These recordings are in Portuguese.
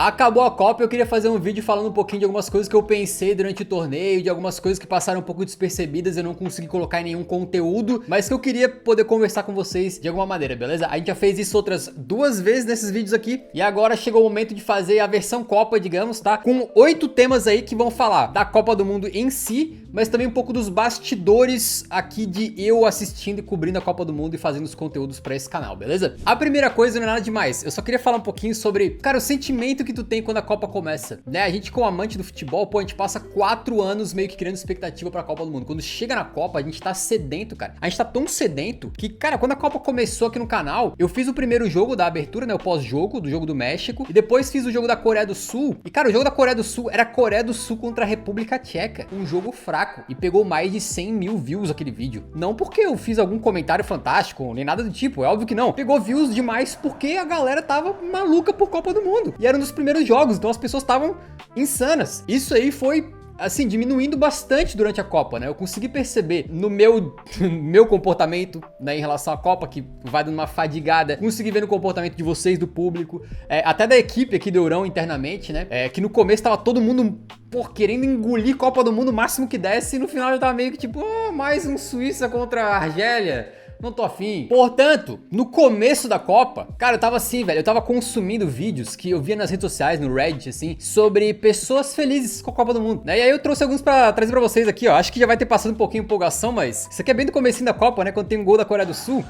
Acabou a Copa e eu queria fazer um vídeo falando um pouquinho de algumas coisas que eu pensei durante o torneio, de algumas coisas que passaram um pouco despercebidas, eu não consegui colocar em nenhum conteúdo, mas que eu queria poder conversar com vocês de alguma maneira, beleza? A gente já fez isso outras 2 vezes nesses vídeos aqui, e agora chegou o momento de fazer a versão Copa, digamos, tá? Com 8 temas aí que vão falar da Copa do Mundo em si, mas também um pouco dos bastidores aqui de eu assistindo e cobrindo a Copa do Mundo e fazendo os conteúdos pra esse canal, beleza? A primeira coisa não é nada demais, eu só queria falar um pouquinho sobre, cara, o sentimento que tu tem quando a Copa começa, né? A gente como amante do futebol, pô, a gente passa 4 anos meio que criando expectativa pra Copa do Mundo. Quando chega na Copa, a gente tá sedento, cara. A gente tá tão sedento que, cara, quando a Copa começou aqui no canal, eu fiz o primeiro jogo da abertura, né? O pós-jogo, do jogo do México, e depois fiz o jogo da Coreia do Sul. E, cara, o jogo da Coreia do Sul era Coreia do Sul contra a República Tcheca. Um jogo fraco. E pegou mais de 100 mil views aquele vídeo. Não porque eu fiz algum comentário fantástico, nem nada do tipo. É óbvio que não. Pegou views demais porque a galera tava maluca por Copa do Mundo. E era um dos primeiros jogos, então as pessoas estavam insanas. Isso aí foi, assim, diminuindo bastante durante a Copa, né? Eu consegui perceber no meu comportamento, né, em relação à Copa, que vai dando uma fadigada. Consegui ver no comportamento de vocês, do público, até da equipe aqui do Eurão internamente, né? Que no começo tava todo mundo, pô, querendo engolir Copa do Mundo o máximo que desse, e no final já tava meio que tipo, mais um Suíça contra a Argélia. Não tô afim. Portanto, no começo da Copa, cara, eu tava assim, velho, eu tava consumindo vídeos que eu via nas redes sociais, no Reddit, assim, sobre pessoas felizes com a Copa do Mundo, né? E aí eu trouxe alguns pra trazer pra vocês aqui, ó. Acho que já vai ter passado um pouquinho de empolgação, mas isso aqui é bem do comecinho da Copa, né? Quando tem um gol da Coreia do Sul.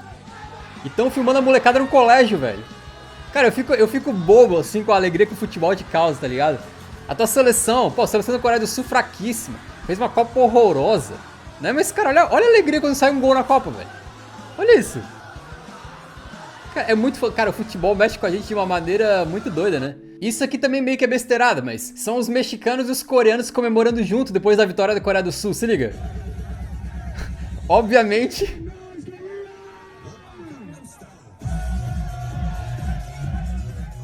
E tão filmando a molecada no colégio, velho. Cara, eu fico bobo, assim, com a alegria que o futebol te causa, tá ligado? A tua seleção, pô, a seleção da Coreia do Sul fraquíssima. Fez uma Copa horrorosa, né? Mas, cara, olha a alegria quando sai um gol na Copa, velho. Olha isso. Cara, é muito... Cara, o futebol mexe com a gente de uma maneira muito doida, né? Isso aqui também meio que é besteirada, mas são os mexicanos e os coreanos comemorando junto depois da vitória da Coreia do Sul, se liga. Obviamente...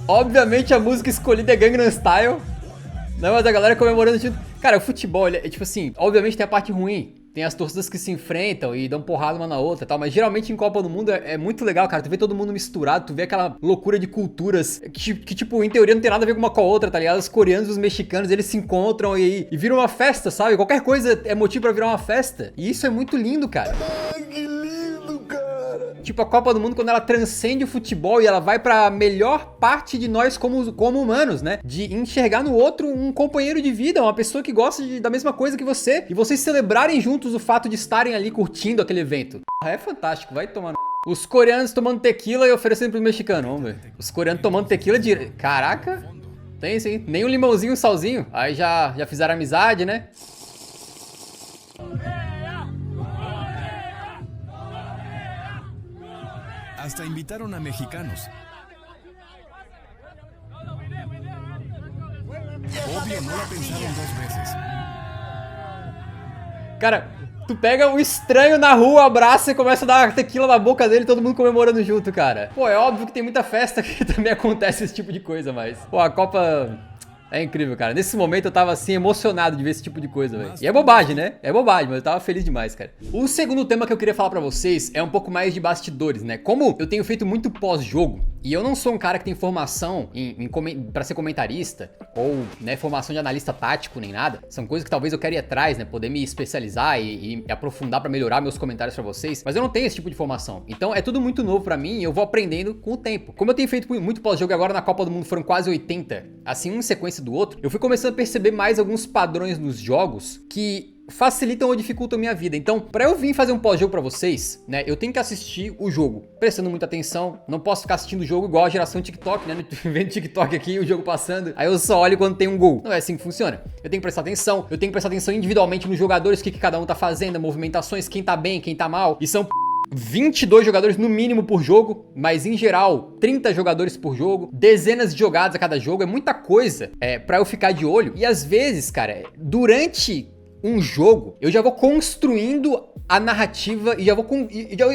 Obviamente a música escolhida é Gangnam Style. Não, mas a galera comemorando junto. Cara, o futebol, ele é tipo assim... Obviamente tem a parte ruim. Tem as torcidas que se enfrentam e dão porrada uma na outra e tal, mas geralmente em Copa do Mundo é muito legal, cara. Tu vê todo mundo misturado, tu vê aquela loucura de culturas que tipo, em teoria não tem nada a ver uma com a outra, tá ligado? Os coreanos e os mexicanos, eles se encontram e viram uma festa, sabe? Qualquer coisa é motivo pra virar uma festa. E isso é muito lindo, cara. Tipo, a Copa do Mundo, quando ela transcende o futebol e ela vai pra melhor parte de nós como humanos, né? De enxergar no outro um companheiro de vida, uma pessoa que gosta da mesma coisa que você. E vocês celebrarem juntos o fato de estarem ali curtindo aquele evento. É fantástico, vai tomar no... Os coreanos tomando tequila e oferecendo pros mexicanos, vamos ver. Os coreanos tomando tequila de... Caraca, tem sim. Nem um limãozinho, um salzinho. Aí já fizeram amizade, né? Hasta invitaron a mexicanos. Obvio, no la pensaron 2 veces. Cara, tu pega um estranho na rua, abraça e começa a dar tequila na boca dele, todo mundo comemorando junto, cara. Pô, é óbvio que tem muita festa que também acontece esse tipo de coisa, mas... Pô, a Copa... É incrível, cara. Nesse momento eu tava assim, emocionado de ver esse tipo de coisa, velho. E é bobagem, né? É bobagem, mas eu tava feliz demais, cara. O segundo tema que eu queria falar pra vocês é um pouco mais de bastidores, né? Como eu tenho feito muito pós-jogo, e eu não sou um cara que tem formação pra ser comentarista, ou, né, formação de analista tático, nem nada. São coisas que talvez eu queira ir atrás, né? Poder me especializar e aprofundar pra melhorar meus comentários pra vocês. Mas eu não tenho esse tipo de formação. Então é tudo muito novo pra mim e eu vou aprendendo com o tempo. Como eu tenho feito muito pós-jogo e agora na Copa do Mundo foram quase 80, assim, um em sequência do outro, eu fui começando a perceber mais alguns padrões nos jogos que facilitam ou dificultam a minha vida. Então, pra eu vir fazer um pós-jogo pra vocês, né, eu tenho que assistir o jogo, prestando muita atenção. Não posso ficar assistindo o jogo igual a geração TikTok, né, vendo TikTok aqui, o jogo passando, aí eu só olho quando tem um gol. Não é assim que funciona. Eu tenho que prestar atenção, eu tenho que prestar atenção individualmente nos jogadores, o que cada um tá fazendo, movimentações, quem tá bem, quem tá mal. E são 22 jogadores no mínimo por jogo, mas em geral 30 jogadores por jogo, dezenas de jogadas a cada jogo, é muita coisa pra eu ficar de olho. E às vezes, cara, durante um jogo, eu já vou construindo a narrativa e eu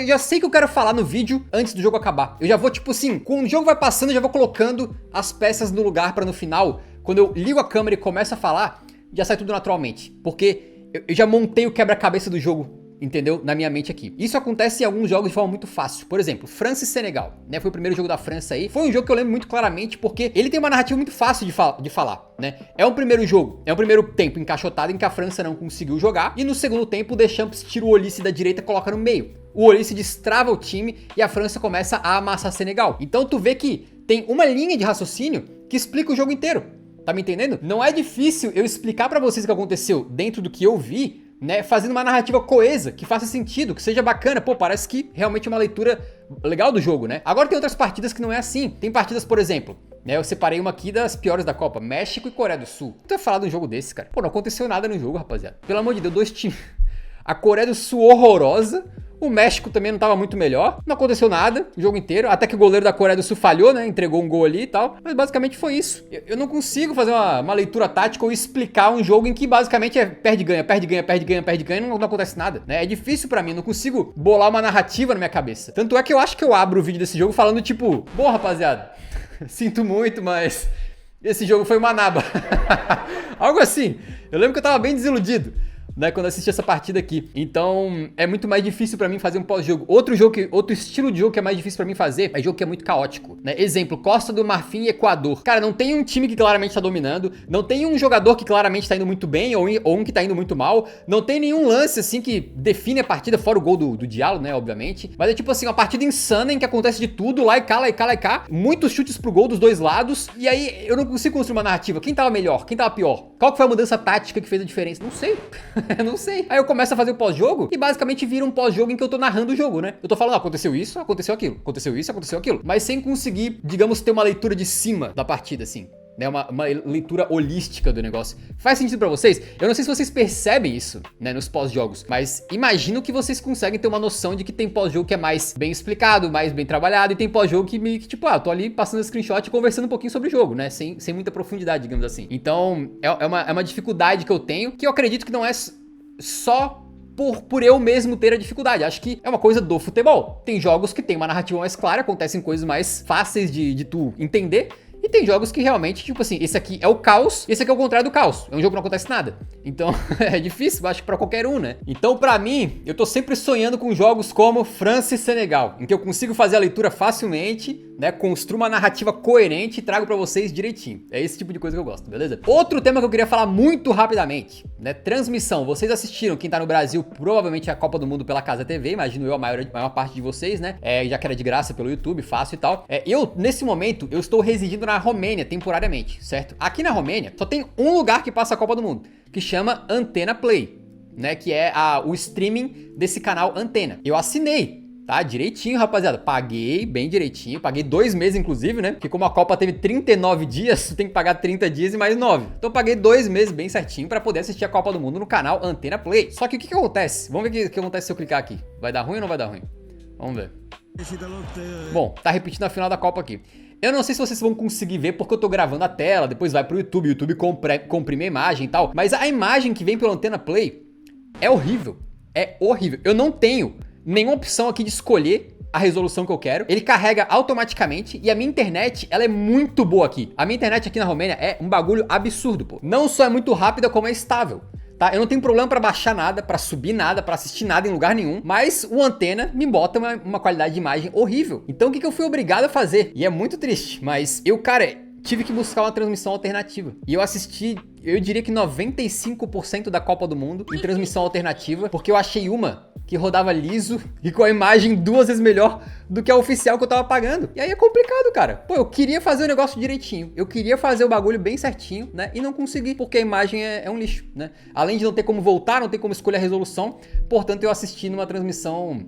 já sei o que eu quero falar no vídeo antes do jogo acabar. Eu já vou, tipo assim, quando o jogo vai passando, eu já vou colocando as peças no lugar pra no final, quando eu ligo a câmera e começo a falar, já sai tudo naturalmente. Porque eu já montei o quebra-cabeça do jogo entendeu? Na minha mente aqui. Isso acontece em alguns jogos de forma muito fácil. Por exemplo, França e Senegal, né? Foi o primeiro jogo da França aí. Foi um jogo que eu lembro muito claramente porque ele tem uma narrativa muito fácil de falar, né? É um primeiro jogo, é um primeiro tempo encaixotado em que a França não conseguiu jogar. E no segundo tempo, o Deschamps tira o Olise da direita e coloca no meio. O Olise destrava o time e a França começa a amassar Senegal. Então tu vê que tem uma linha de raciocínio que explica o jogo inteiro. Tá me entendendo? Não é difícil eu explicar pra vocês o que aconteceu dentro do que eu vi, né, fazendo uma narrativa coesa, que faça sentido, que seja bacana. Pô, parece que realmente é uma leitura legal do jogo, né? Agora tem outras partidas que não é assim. Tem partidas, por exemplo, né, eu separei uma aqui das piores da Copa, México e Coreia do Sul. Tu vai falar de um jogo desse, cara? Pô, não aconteceu nada no jogo, rapaziada. Pelo amor de Deus, dois times. A Coreia do Sul horrorosa. O México também não tava muito melhor. Não aconteceu nada o jogo inteiro. Até que o goleiro da Coreia do Sul falhou, né? Entregou um gol ali e tal. Mas basicamente foi isso. Eu não consigo fazer uma leitura tática ou explicar um jogo em que basicamente é perde-ganha, perde-ganha, perde-ganha, perde-ganha e não acontece nada, né? É difícil pra mim. Eu não consigo bolar uma narrativa na minha cabeça. Tanto é que eu acho que eu abro o vídeo desse jogo falando tipo... Bom, rapaziada, sinto muito, mas... esse jogo foi uma naba. Algo assim. Eu lembro que eu tava bem desiludido, né, quando assisti essa partida aqui. Então, é muito mais difícil pra mim fazer um pós-jogo. Outro estilo de jogo que é mais difícil pra mim fazer é jogo que é muito caótico, né? Exemplo, Costa do Marfim e Equador. Cara, não tem um time que claramente tá dominando, não tem um jogador que claramente tá indo muito bem ou um que tá indo muito mal, não tem nenhum lance, assim, que define a partida, fora o gol do Diallo, né, obviamente. Mas é tipo assim, uma partida insana em que acontece de tudo, lá e cá, lá e cá, lá e cá. Muitos chutes pro gol dos dois lados. E aí, eu não consigo construir uma narrativa. Quem tava melhor? Quem tava pior? Qual que foi a mudança tática que fez a diferença? Não sei. Eu não sei. Aí eu começo a fazer o pós-jogo e basicamente vira um pós-jogo em que eu tô narrando o jogo, né? Eu tô falando, aconteceu isso, aconteceu aquilo, aconteceu isso, aconteceu aquilo. Mas sem conseguir, digamos, ter uma leitura de cima da partida, assim. Né, uma leitura holística do negócio. Faz sentido pra vocês? Eu não sei se vocês percebem isso, né, nos pós-jogos, mas imagino que vocês conseguem ter uma noção de que tem pós-jogo que é mais bem explicado, mais bem trabalhado, e tem pós-jogo que meio que, tipo, eu tô ali passando screenshot e conversando um pouquinho sobre o jogo, né, sem muita profundidade, digamos assim. Então, é uma dificuldade que eu tenho, que eu acredito que não é só por eu mesmo ter a dificuldade. Acho que é uma coisa do futebol. Tem jogos que tem uma narrativa mais clara, acontecem coisas mais fáceis de tu entender. E tem jogos que realmente, tipo assim, esse aqui é o caos, esse aqui é o contrário do caos. É um jogo que não acontece nada. Então, é difícil, acho que pra qualquer um, né? Então, pra mim, eu tô sempre sonhando com jogos como França e Senegal, em que eu consigo fazer a leitura facilmente, né? Construo uma narrativa coerente e trago pra vocês direitinho. É esse tipo de coisa que eu gosto, beleza? Outro tema que eu queria falar muito rapidamente, né? Transmissão. Vocês assistiram, quem tá no Brasil, provavelmente a Copa do Mundo pela Casa TV, imagino eu, a maior parte de vocês, né? Já que era de graça pelo YouTube, fácil e tal. Nesse momento, eu estou residindo na Romênia temporariamente, certo? Aqui na Romênia, só tem um lugar que passa a Copa do Mundo, que chama Antena Play, né? Que é o streaming desse canal Antena. Eu assinei, tá? Direitinho, rapaziada. Paguei bem direitinho. Paguei 2 meses, inclusive, né? Porque como a Copa teve 39 dias, tu tem que pagar 30 dias e mais 9. Então eu paguei 2 meses bem certinho pra poder assistir a Copa do Mundo no canal Antena Play. Só que o que acontece? Vamos ver o que acontece se eu clicar aqui. Vai dar ruim ou não vai dar ruim? Vamos ver. Bom, tá repetindo a final da Copa aqui. Eu não sei se vocês vão conseguir ver porque eu tô gravando a tela, depois vai pro YouTube, o YouTube comprime a imagem e tal. Mas a imagem que vem pelo Antena Play é horrível. É horrível. Eu não tenho nenhuma opção aqui de escolher a resolução que eu quero. Ele carrega automaticamente e a minha internet, ela é muito boa aqui. A minha internet aqui na Romênia é um bagulho absurdo, pô. Não só é muito rápida, como é estável. Tá? Eu não tenho problema pra baixar nada, pra subir nada, pra assistir nada em lugar nenhum, mas o Antena me bota uma qualidade de imagem horrível. Então o que eu fui obrigado a fazer? E é muito triste, mas eu, cara, tive que buscar uma transmissão alternativa. E eu assisti, eu diria que 95% da Copa do Mundo em transmissão alternativa, porque eu achei uma que rodava liso e com a imagem 2 vezes melhor do que a oficial que eu tava pagando. E aí é complicado, cara. Pô, eu queria fazer o negócio direitinho. Eu queria fazer o bagulho bem certinho, né? E não consegui, porque a imagem é um lixo, né? Além de não ter como voltar, não ter como escolher a resolução. Portanto, eu assisti numa transmissão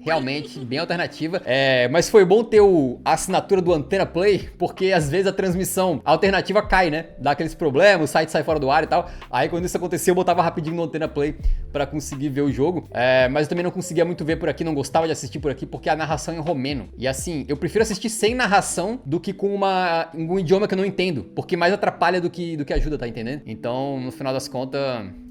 realmente bem alternativa. Mas foi bom ter a assinatura do Antena Play, porque às vezes a transmissão alternativa cai, né? Dá aqueles problemas, o site sai fora do ar e tal. Aí quando isso aconteceu, eu botava rapidinho no Antena Play pra conseguir ver o jogo. Mas eu também não conseguia muito ver por aqui, não gostava de assistir por aqui, porque a narração é em romeno. E assim, eu prefiro assistir sem narração do que com um idioma que eu não entendo, porque mais atrapalha do que ajuda, tá entendendo? Então, no final das contas,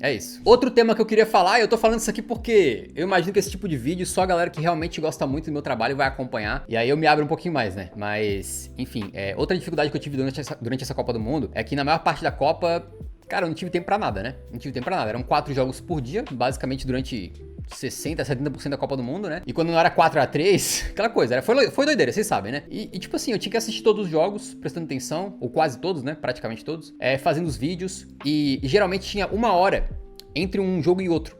é isso. Outro tema que eu queria falar, e eu tô falando isso aqui porque eu imagino que esse tipo de vídeo só a galera que realmente gosta muito do meu trabalho vai acompanhar, e aí eu me abro um pouquinho mais, né? Mas, enfim, outra dificuldade que eu tive durante essa Copa do Mundo é que na maior parte da Copa, cara, eu não tive tempo pra nada, né? Não tive tempo pra nada. Eram 4 jogos por dia, basicamente durante 60%, 70% da Copa do Mundo, né? E quando não era 4-3, aquela coisa, foi doideira, vocês sabem, né? E tipo assim, eu tinha que assistir todos os jogos, prestando atenção, ou quase todos, né? Praticamente todos, fazendo os vídeos, e geralmente tinha 1 hora entre um jogo e outro,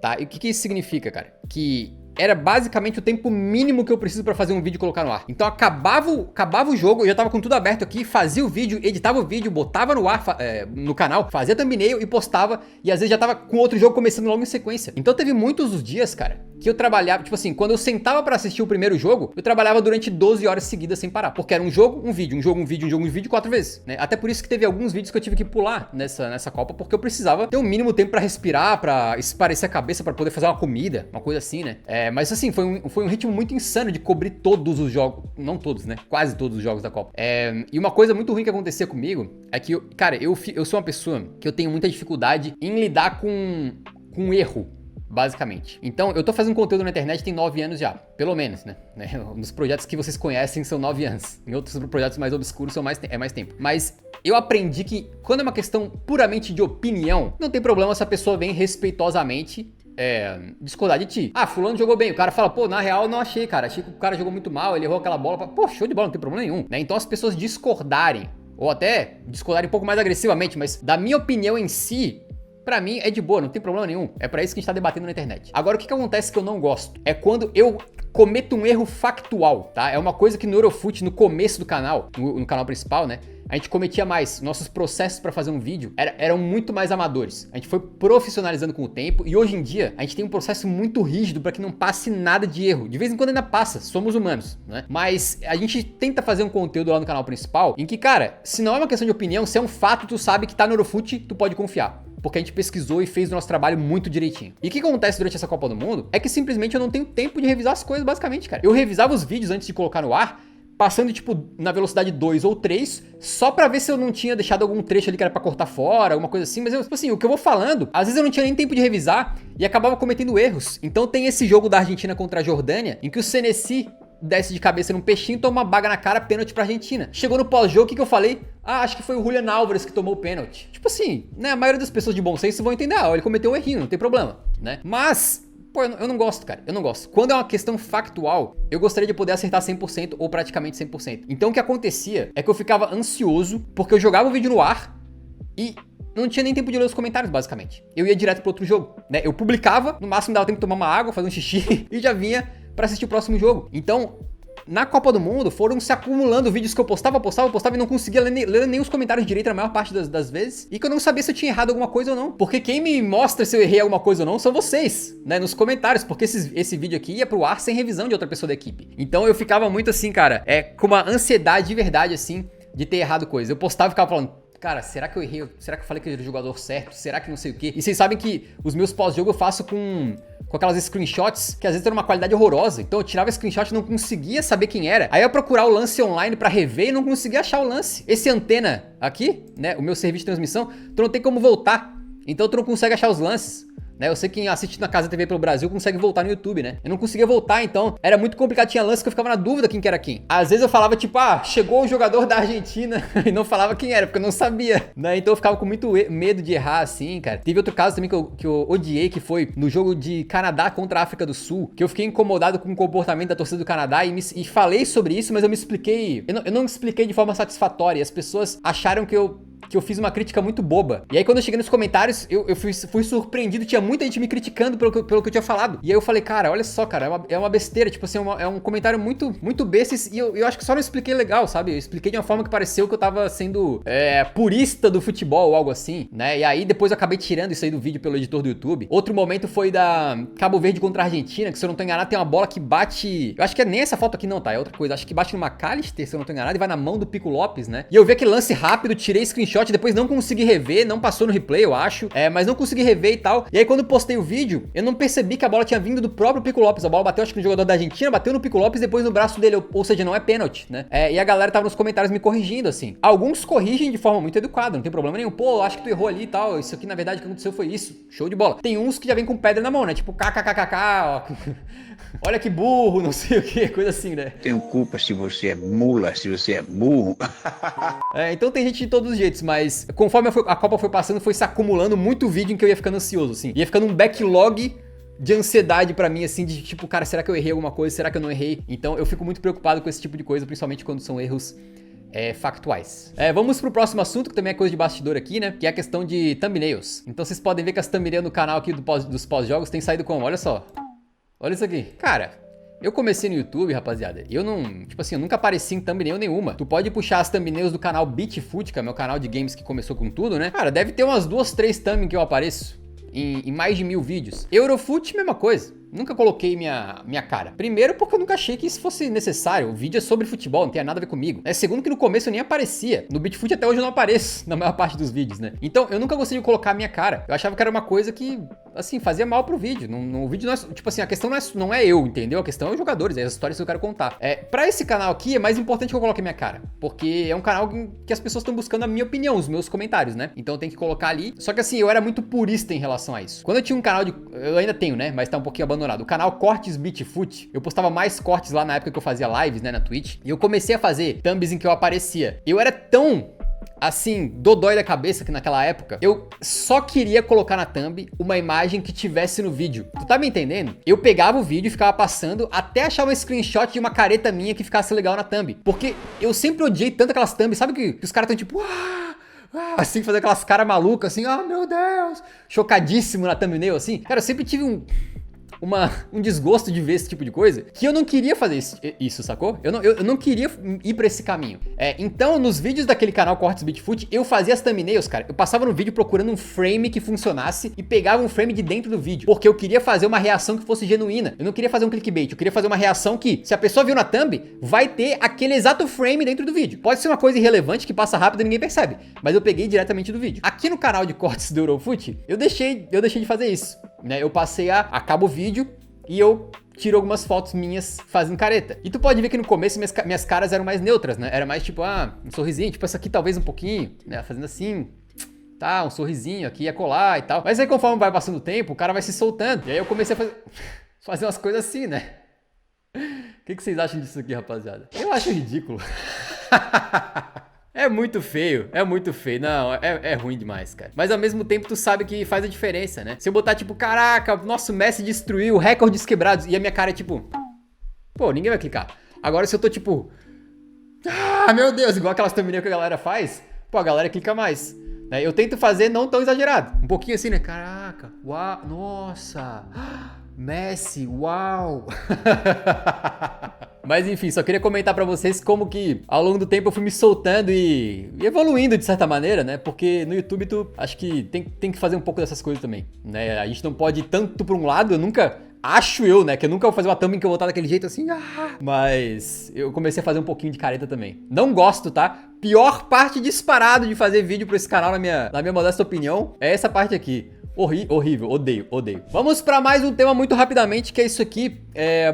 tá? E o que isso significa, cara? Que era basicamente o tempo mínimo que eu preciso pra fazer um vídeo e colocar no ar. Então acabava o jogo, eu já tava com tudo aberto aqui, fazia o vídeo, editava o vídeo, botava no ar, no canal, fazia thumbnail e postava, e às vezes já tava com outro jogo começando logo em sequência. Então teve muitos os dias, cara, que eu trabalhava, tipo assim, quando eu sentava pra assistir o primeiro jogo, eu trabalhava durante 12 horas seguidas sem parar, porque era um jogo, um vídeo, um jogo, um vídeo, um jogo, um vídeo 4 vezes, né? Até por isso que teve alguns vídeos que eu tive que pular nessa Copa, porque eu precisava ter um mínimo tempo pra respirar, pra esparecer a cabeça, pra poder fazer uma comida, uma coisa assim, né? Mas assim, foi um ritmo muito insano de cobrir todos os jogos, não todos, né? Quase todos os jogos da Copa. E uma coisa muito ruim que acontecia comigo é que, cara, eu sou uma pessoa que eu tenho muita dificuldade em lidar com erro, basicamente. Então, eu tô fazendo conteúdo na internet tem 9 anos já, pelo menos, né? Nos projetos que vocês conhecem são 9 anos. Em outros projetos mais obscuros é mais tempo. Mas eu aprendi que quando é uma questão puramente de opinião, não tem problema se a pessoa vem respeitosamente discordar de ti. Ah, fulano jogou bem. O cara fala, pô, na real eu não achei, cara. Achei que o cara jogou muito mal, ele errou aquela bola. Pô, show de bola, não tem problema nenhum, né? Então as pessoas discordarem, ou até discordarem um pouco mais agressivamente, mas da minha opinião em si, pra mim é de boa, não tem problema nenhum. É pra isso que a gente tá debatendo na internet. Agora, o que acontece que eu não gosto? É quando eu cometo um erro factual, tá? É uma coisa que no Eurofoot, no começo do canal, no canal principal, né? A gente cometia mais. Nossos processos pra fazer um vídeo eram muito mais amadores. A gente foi profissionalizando com o tempo e hoje em dia a gente tem um processo muito rígido pra que não passe nada de erro. De vez em quando ainda passa, somos humanos, né? Mas a gente tenta fazer um conteúdo lá no canal principal em que, cara, se não é uma questão de opinião, se é um fato, tu sabe que tá no Eurofoot, tu pode confiar. Porque a gente pesquisou e fez o nosso trabalho muito direitinho. E o que acontece durante essa Copa do Mundo é que simplesmente eu não tenho tempo de revisar as coisas, basicamente, cara. Eu revisava os vídeos antes de colocar no ar, passando, tipo, na velocidade 2 ou 3, só pra ver se eu não tinha deixado algum trecho ali que era pra cortar fora, alguma coisa assim. Mas, tipo assim, o que eu vou falando, às vezes eu não tinha nem tempo de revisar e acabava cometendo erros. Então tem esse jogo da Argentina contra a Jordânia, em que o Senesi desce de cabeça num peixinho, toma uma baga na cara, pênalti pra Argentina. Chegou no pós-jogo, o que eu falei? Ah, acho que foi o Julian Álvares que tomou o pênalti. Tipo assim, né, a maioria das pessoas de bom senso vão entender, ele cometeu um errinho, não tem problema, né? Mas, pô, eu não gosto, cara, eu não gosto. Quando é uma questão factual, eu gostaria de poder acertar 100% ou praticamente 100%. Então o que acontecia é que eu ficava ansioso, porque eu jogava o vídeo no ar e não tinha nem tempo de ler os comentários, basicamente. Eu ia direto pro outro jogo, né? Eu publicava, no máximo dava tempo de tomar uma água, fazer um xixi e já vinha pra assistir o próximo jogo. Então, na Copa do Mundo, foram se acumulando vídeos que eu postava e não conseguia ler nem os comentários direito na maior parte das vezes. E que eu não sabia se eu tinha errado alguma coisa ou não. Porque quem me mostra se eu errei alguma coisa ou não são vocês, né? Nos comentários. Porque esse vídeo aqui ia pro ar sem revisão de outra pessoa da equipe. Então eu ficava muito assim, cara, com uma ansiedade de verdade, assim, de ter errado coisa. Eu postava e ficava falando, cara, será que eu errei? Será que eu falei que eu era o jogador certo? Será que não sei o quê? E vocês sabem que os meus pós-jogo eu faço com aquelas screenshots que às vezes tem uma qualidade horrorosa. Então eu tirava screenshot e não conseguia saber quem era. Aí eu ia procurar o lance online pra rever e não conseguia achar o lance. Esse antena aqui, né, o meu serviço de transmissão, tu não tem como voltar. Então tu não consegue achar os lances. Né, eu sei que quem assiste na Casa TV pelo Brasil consegue voltar no YouTube, né? Eu não conseguia voltar, então era muito complicado. Tinha lance que eu ficava na dúvida quem que era quem. Às vezes eu falava tipo, chegou o jogador da Argentina e não falava quem era, porque eu não sabia, né? Então eu ficava com muito medo de errar assim, cara. Teve outro caso também que eu odiei, que foi no jogo de Canadá contra a África do Sul, que eu fiquei incomodado com o comportamento da torcida do Canadá e falei sobre isso, mas eu me expliquei. Eu não expliquei de forma satisfatória. As pessoas acharam que eu fiz uma crítica muito boba. E aí quando eu cheguei nos comentários, eu fui surpreendido, tinha muita gente me criticando pelo que eu tinha falado. E aí eu falei, cara, olha só, cara, é uma besteira, tipo assim, é um comentário muito, muito besta e eu acho que só não expliquei legal, sabe? Eu expliquei de uma forma que pareceu que eu tava sendo purista do futebol ou algo assim, né? E aí depois eu acabei tirando isso aí do vídeo pelo editor do YouTube. Outro momento foi da Cabo Verde contra a Argentina, que se eu não tô enganado tem uma bola que bate... Eu acho que é nem essa foto aqui não, tá? É outra coisa. Acho que bate no McAllister, se eu não tô enganado, e vai na mão do Pico Lopes, né? E eu vi aquele lance rápido, tirei screenshot, depois não consegui rever, não passou no replay, eu acho, mas não consegui rever e tal. E aí quando eu postei o vídeo, eu não percebi que a bola tinha vindo do próprio Pico Lopes. A bola bateu, acho que no jogador da Argentina, bateu no Pico Lopes, depois no braço dele, ou seja, não é pênalti, né? E a galera tava nos comentários me corrigindo, assim. Alguns corrigem de forma muito educada, não tem problema nenhum. Pô, acho que tu errou ali e tal, isso aqui na verdade o que aconteceu foi isso. Show de bola. Tem uns que já vem com pedra na mão, né? Tipo, kkkk, ó. Olha que burro, não sei o que, coisa assim, né? Tenho culpa se você é mula, se você é burro. Então tem gente de todos os jeitos, mas conforme a Copa foi passando, foi se acumulando muito vídeo em que eu ia ficando ansioso, assim. Ia ficando um backlog de ansiedade pra mim, assim, de tipo, cara, será que eu errei alguma coisa? Será que eu não errei? Então eu fico muito preocupado com esse tipo de coisa, principalmente quando são erros factuais. Vamos pro próximo assunto, que também é coisa de bastidor aqui, né? Que é a questão de thumbnails. Então vocês podem ver que as thumbnails no canal aqui dos pós-jogos tem saído como? Olha só. Olha isso aqui. Cara, eu comecei no YouTube, rapaziada, e eu não, tipo assim, eu nunca apareci em thumbnail nenhuma. Tu pode puxar as thumbnails do canal Bitfoot, que é meu canal de games que começou com tudo, né? Cara, deve ter umas 2, 3 thumbnails que eu apareço em mais de 1000 vídeos. Eurofoot, mesma coisa. Nunca coloquei minha cara. Primeiro porque eu nunca achei que isso fosse necessário. O vídeo é sobre futebol, não tem nada a ver comigo. Segundo que no começo eu nem aparecia. No Bitfoot até hoje eu não apareço na maior parte dos vídeos, né? Então eu nunca gostei de colocar a minha cara. Eu achava que era uma coisa que, assim, fazia mal pro vídeo. O vídeo não é, tipo assim, a questão não é eu, entendeu? A questão é os jogadores, é as histórias que eu quero contar. Pra esse canal aqui é mais importante que eu coloque minha cara. Porque é um canal que as pessoas estão buscando a minha opinião, os meus comentários, né? Então eu tenho que colocar ali. Só que assim, eu era muito purista em relação a isso. Quando eu tinha um canal eu ainda tenho, né? Mas tá um pouquinho abandonado. O canal Cortes Bitfoot, eu postava mais cortes lá na época que eu fazia lives, né, na Twitch. E eu comecei a fazer thumbs em que eu aparecia. Eu era tão, assim, dodói da cabeça que naquela época eu só queria colocar na thumb uma imagem que tivesse no vídeo. Tu tá me entendendo? Eu pegava o vídeo e ficava passando até achar um screenshot de uma careta minha que ficasse legal na thumb. Porque eu sempre odiei tanto aquelas thumbs, sabe que os caras tão tipo... assim, fazer aquelas caras malucas, assim, meu Deus, chocadíssimo na thumbnail, assim. Cara, eu sempre tive um desgosto de ver esse tipo de coisa, que eu não queria fazer isso, sacou? Eu não queria ir pra esse caminho. Então, nos vídeos daquele canal Cortes Bitfoot, eu fazia as thumbnails, cara. Eu passava no vídeo procurando um frame que funcionasse e pegava um frame de dentro do vídeo, porque eu queria fazer uma reação que fosse genuína. Eu não queria fazer um clickbait, eu queria fazer uma reação que, se a pessoa viu na thumb, vai ter aquele exato frame dentro do vídeo. Pode ser uma coisa irrelevante que passa rápido e ninguém percebe, mas eu peguei diretamente do vídeo. Aqui no canal de cortes do Eurofoot, eu deixei de fazer isso, né? Eu passei acabo o vídeo e eu tiro algumas fotos minhas fazendo careta. E tu pode ver que no começo minhas caras eram mais neutras, né? Era mais tipo, um sorrisinho, tipo essa aqui talvez um pouquinho, né? Fazendo assim, tá, um sorrisinho aqui, colar e tal. Mas aí conforme vai passando o tempo, o cara vai se soltando. E aí eu comecei a fazer umas coisas assim, né? O que vocês acham disso aqui, rapaziada? Eu acho ridículo. É muito feio, não, é ruim demais, cara. Mas ao mesmo tempo tu sabe que faz a diferença, né? Se eu botar tipo, caraca, nosso Messi destruiu, recordes quebrados, e a minha cara é tipo, pô, ninguém vai clicar. Agora se eu tô tipo, meu Deus, igual aquelas thumbnails que a galera faz, pô, a galera clica mais. Eu tento fazer não tão exagerado, um pouquinho assim, né? Caraca, uau, nossa, Messi, uau. Mas enfim, só queria comentar pra vocês como que ao longo do tempo eu fui me soltando e evoluindo de certa maneira, né? Porque no YouTube tu acho que tem que fazer um pouco dessas coisas também, né? A gente não pode ir tanto pra um lado, eu nunca... Acho eu, né? Que eu nunca vou fazer uma thumb que eu vou estar daquele jeito assim. Mas eu comecei a fazer um pouquinho de careta também. Não gosto, tá? Pior parte disparado de fazer vídeo pra esse canal, na minha modesta opinião, é essa parte aqui. Horrível, odeio. Vamos pra mais um tema muito rapidamente, que é isso aqui.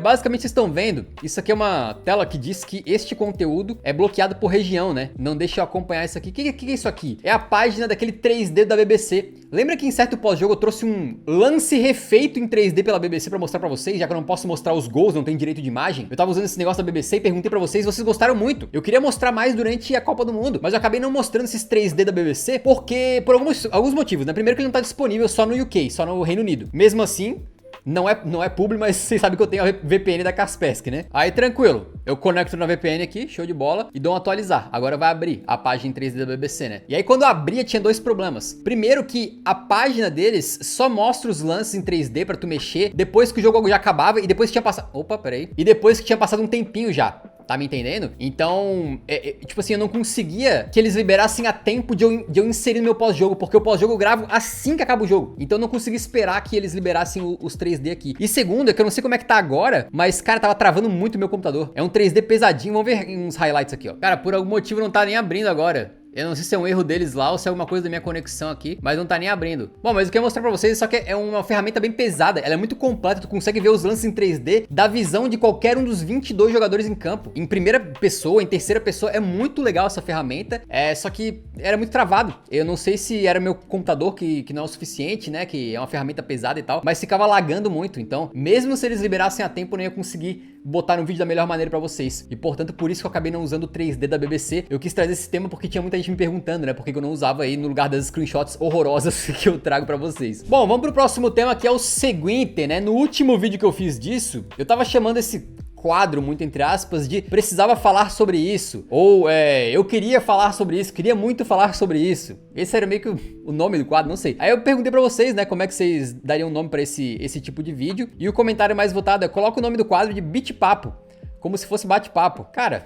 Basicamente vocês estão vendo, isso aqui é uma tela que diz que este conteúdo é bloqueado por região, né? Não deixa eu acompanhar isso aqui. O que é isso aqui? É a página daquele 3D da BBC. Lembra que em certo pós-jogo eu trouxe um lance refeito em 3D pela BBC pra mostrar pra vocês, já que eu não posso mostrar os gols, não tem direito de imagem? Eu tava usando esse negócio da BBC e perguntei pra vocês, vocês gostaram muito. Eu queria mostrar mais durante a Copa do Mundo, mas eu acabei não mostrando esses 3D da BBC, porque por alguns motivos, né? Primeiro que ele não tá disponível só no UK, só no Reino Unido. Mesmo assim, não é publi, mas vocês sabem que eu tenho a VPN da Kaspersky, né? Aí tranquilo, eu conecto na VPN aqui, show de bola, e dou um atualizar. Agora vai abrir a página em 3D da BBC, né? E aí quando eu abria tinha dois problemas. Primeiro que a página deles só mostra os lances em 3D pra tu mexer depois que o jogo já acabava e depois que tinha passado... Opa, peraí. E depois que tinha passado um tempinho já. Tá me entendendo? Então, tipo assim, eu não conseguia que eles liberassem a tempo de eu inserir no meu pós-jogo, porque o pós-jogo eu gravo assim que acaba o jogo. Então eu não conseguia esperar que eles liberassem os 3D aqui. E segundo, é que eu não sei como é que tá agora, mas, cara, tava travando muito o meu computador. É um 3D pesadinho, vamos ver uns highlights aqui, ó. Cara, por algum motivo não tá nem abrindo agora. Eu não sei se é um erro deles lá ou se é alguma coisa da minha conexão aqui, mas não tá nem abrindo. Bom, mas eu quero mostrar pra vocês, só que é uma ferramenta bem pesada, ela é muito completa, tu consegue ver os lances em 3D da visão de qualquer um dos 22 jogadores em campo. Em primeira pessoa, em terceira pessoa, é muito legal essa ferramenta, só que era muito travado. Eu não sei se era meu computador que não é o suficiente, né, que é uma ferramenta pesada e tal, mas ficava lagando muito, então, mesmo se eles liberassem a tempo, eu não ia conseguir botar no vídeo da melhor maneira pra vocês. E, portanto, por isso que eu acabei não usando o 3D da BBC. Eu quis trazer esse tema porque tinha muita gente me perguntando, né, por que eu não usava aí no lugar das screenshots horrorosas que eu trago pra vocês. Bom, vamos pro próximo tema, que é o seguinte, né, no último vídeo que eu fiz disso, eu tava chamando esse quadro, muito entre aspas, de precisava falar sobre isso, ou eu queria falar sobre isso, queria muito falar sobre isso. Esse era meio que o nome do quadro, não sei. Aí eu perguntei pra vocês, né, como é que vocês dariam um nome pra esse tipo de vídeo, e o comentário mais votado é: coloca o nome do quadro de Bate-Papo, como se fosse bate-papo. Cara,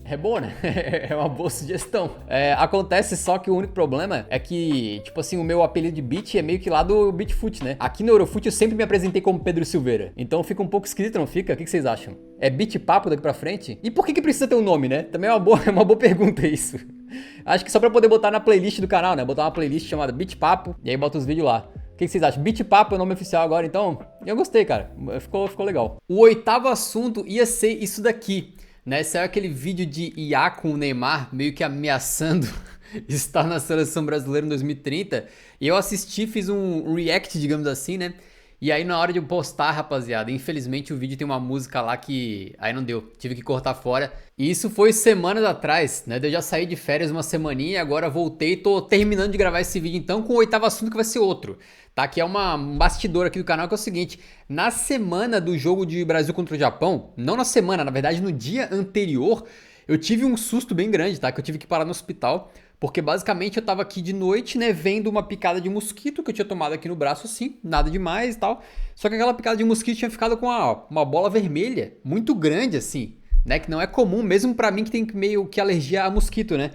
é bom, né? É uma boa sugestão. Acontece só que o único problema é que, tipo assim, o meu apelido de Beat é meio que lá do Beatfoot, né? Aqui no Eurofoot eu sempre me apresentei como Pedro Silveira. Então fica um pouco esquisito, não fica? O que vocês acham? É Beat Papo daqui pra frente? E por que precisa ter um nome, né? Também é uma boa pergunta isso. Acho que só pra poder botar na playlist do canal, né? Botar uma playlist chamada Beat Papo e aí bota os vídeos lá. O que vocês acham? Beat Papo é o nome oficial agora, então eu gostei, cara. Ficou legal. O oitavo assunto ia ser isso daqui, né? Saiu aquele vídeo de IA com o Neymar meio que ameaçando estar na seleção brasileira em 2030. E eu assisti, fiz um react, digamos assim, né? E aí na hora de eu postar, rapaziada, infelizmente o vídeo tem uma música lá que aí não deu, tive que cortar fora. E isso foi semanas atrás, né? Eu já saí de férias uma semaninha e agora voltei e tô terminando de gravar esse vídeo então com o oitavo assunto, que vai ser outro, tá? Que é um bastidor aqui do canal, que é o seguinte: na semana do jogo de Brasil contra o Japão, não na semana, na verdade no dia anterior, eu tive um susto bem grande, tá? Que eu tive que parar no hospital, porque basicamente eu tava aqui de noite, né, vendo uma picada de mosquito que eu tinha tomado aqui no braço assim, nada demais e tal. Só que aquela picada de mosquito tinha ficado com uma bola vermelha, muito grande assim, né, que não é comum, mesmo pra mim que tem meio que alergia a mosquito, né.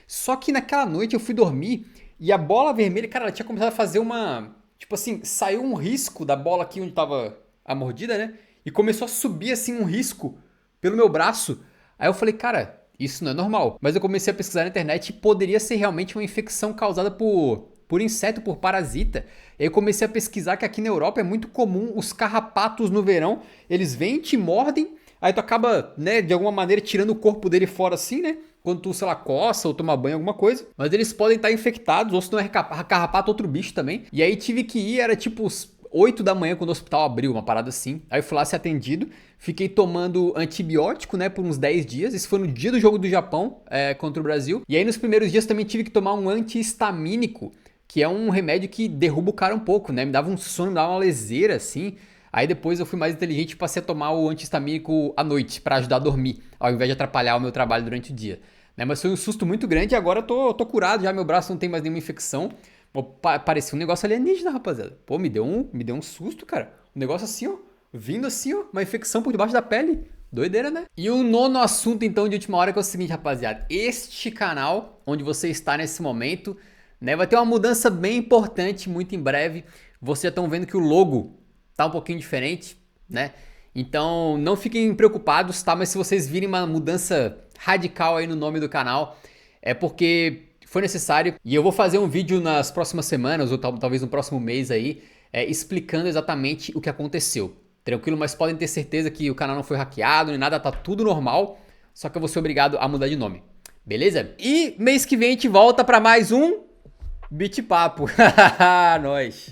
Só que naquela noite eu fui dormir e a bola vermelha, cara, ela tinha começado a fazer tipo assim, saiu um risco da bola aqui onde tava a mordida, né, e começou a subir assim um risco pelo meu braço. Aí eu falei, cara, isso não é normal. Mas eu comecei a pesquisar na internet e poderia ser realmente uma infecção causada por inseto, por parasita. E aí eu comecei a pesquisar que aqui na Europa é muito comum os carrapatos no verão, eles vêm, te mordem, aí tu acaba, né, de alguma maneira tirando o corpo dele fora assim, né? Quando tu, sei lá, coça ou toma banho, alguma coisa. Mas eles podem estar infectados, ou se não é carrapato, outro bicho também. E aí tive que ir, era tipo 8 da manhã quando o hospital abriu, uma parada assim. Aí eu fui lá ser atendido, fiquei tomando antibiótico, né, por uns 10 dias. Isso foi no dia do jogo do Japão contra o Brasil. E aí nos primeiros dias também tive que tomar um antihistamínico, que é um remédio que derruba o cara um pouco, né, me dava um sono, me dava uma leseira assim. Aí depois eu fui mais inteligente e passei a tomar o antihistamínico à noite, pra ajudar a dormir, ao invés de atrapalhar o meu trabalho durante o dia, né. Mas foi um susto muito grande e agora eu tô curado já, meu braço não tem mais nenhuma infecção. Pô, parecia um negócio alienígena, rapaziada. Pô, me deu um susto, cara. Um negócio assim, ó. Vindo assim, ó. Uma infecção por debaixo da pele. Doideira, né? E o nono assunto, então, de última hora, que é o seguinte, rapaziada. Este canal, onde você está nesse momento, né, vai ter uma mudança bem importante muito em breve. Vocês já estão vendo que o logo tá um pouquinho diferente, né? Então, não fiquem preocupados, tá? Mas se vocês virem uma mudança radical aí no nome do canal, é porque foi necessário, e eu vou fazer um vídeo nas próximas semanas, ou talvez no próximo mês aí, explicando exatamente o que aconteceu. Tranquilo? Mas podem ter certeza que o canal não foi hackeado, nem nada, tá tudo normal, só que eu vou ser obrigado a mudar de nome. Beleza? E mês que vem a gente volta pra mais um Beat Papo. Nós.